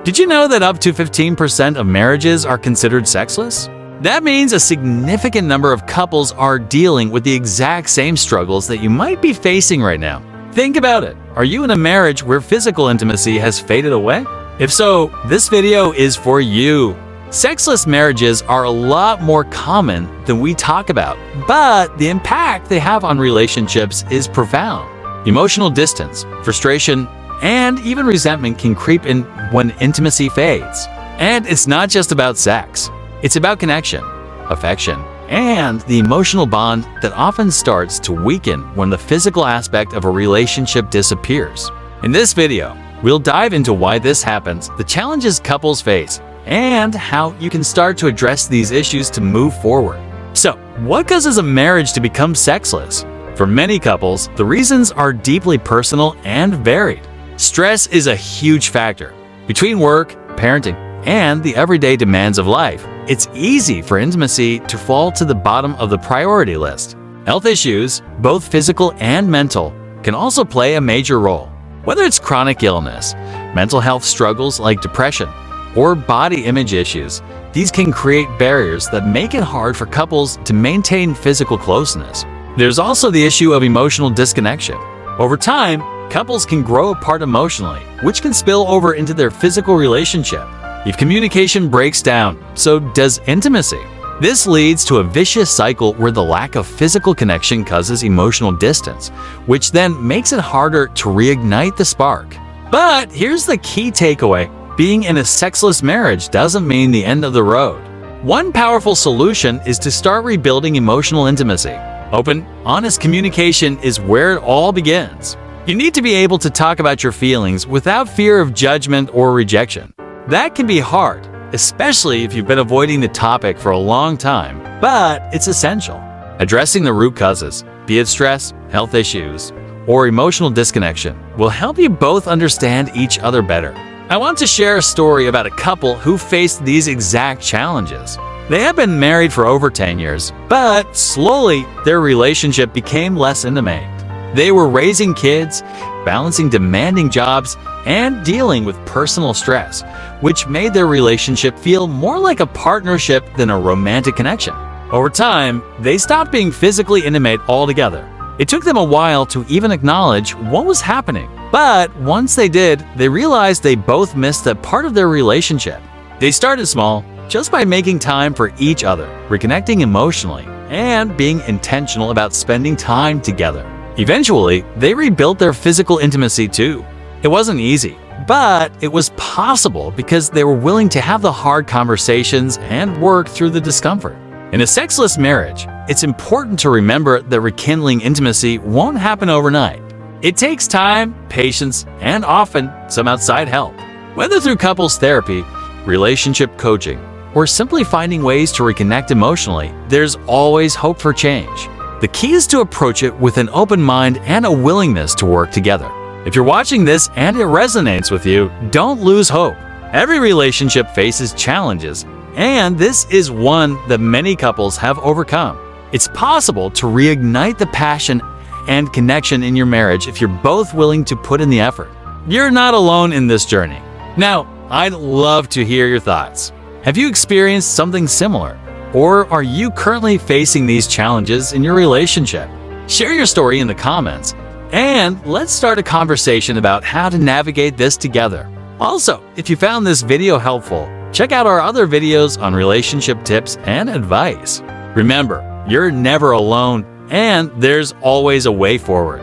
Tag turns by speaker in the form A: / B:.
A: Did you know that up to 15% of marriages are considered sexless? That means a significant number of couples are dealing with the exact same struggles that you might be facing right now. Think about it. Are you in a marriage where physical intimacy has faded away? If so, this video is for you. Sexless marriages are a lot more common than we talk about, but the impact they have on relationships is profound. Emotional distance, frustration, and even resentment can creep in when intimacy fades. And it's not just about sex. It's about connection, affection, and the emotional bond that often starts to weaken when the physical aspect of a relationship disappears. In this video, we'll dive into why this happens, the challenges couples face, and how you can start to address these issues to move forward. So, what causes a marriage to become sexless? For many couples, the reasons are deeply personal and varied. Stress is a huge factor. Between work, parenting, and the everyday demands of life, it's easy for intimacy to fall to the bottom of the priority list. Health issues, both physical and mental, can also play a major role. Whether it's chronic illness, mental health struggles like depression, or body image issues, these can create barriers that make it hard for couples to maintain physical closeness. There's also the issue of emotional disconnection. Over time, couples can grow apart emotionally, which can spill over into their physical relationship. If communication breaks down, so does intimacy. This leads to a vicious cycle where the lack of physical connection causes emotional distance, which then makes it harder to reignite the spark. But here's the key takeaway. Being in a sexless marriage doesn't mean the end of the road. One powerful solution is to start rebuilding emotional intimacy. Open, honest communication is where it all begins. You need to be able to talk about your feelings without fear of judgment or rejection. That can be hard, especially if you've been avoiding the topic for a long time, but it's essential. Addressing the root causes, be it stress, health issues, or emotional disconnection, will help you both understand each other better. I want to share a story about a couple who faced these exact challenges. They had been married for over 10 years, but slowly their relationship became less intimate. They were raising kids, balancing demanding jobs, and dealing with personal stress, which made their relationship feel more like a partnership than a romantic connection. Over time, they stopped being physically intimate altogether. It took them a while to even acknowledge what was happening, but once they did, they realized they both missed that part of their relationship. They started small, just by making time for each other, reconnecting emotionally, and being intentional about spending time together. Eventually, they rebuilt their physical intimacy too. It wasn't easy, but it was possible because they were willing to have the hard conversations and work through the discomfort. In a sexless marriage, it's important to remember that rekindling intimacy won't happen overnight. It takes time, patience, and often some outside help. Whether through couples therapy, relationship coaching, or simply finding ways to reconnect emotionally, there's always hope for change. The key is to approach it with an open mind and a willingness to work together. If you're watching this and it resonates with you, don't lose hope. Every relationship faces challenges, and this is one that many couples have overcome. It's possible to reignite the passion and connection in your marriage if you're both willing to put in the effort. You're not alone in this journey. Now, I'd love to hear your thoughts. Have you experienced something similar? Or are you currently facing these challenges in your relationship? Share your story in the comments, and let's start a conversation about how to navigate this together. Also, if you found this video helpful, check out our other videos on relationship tips and advice. Remember, you're never alone, and there's always a way forward.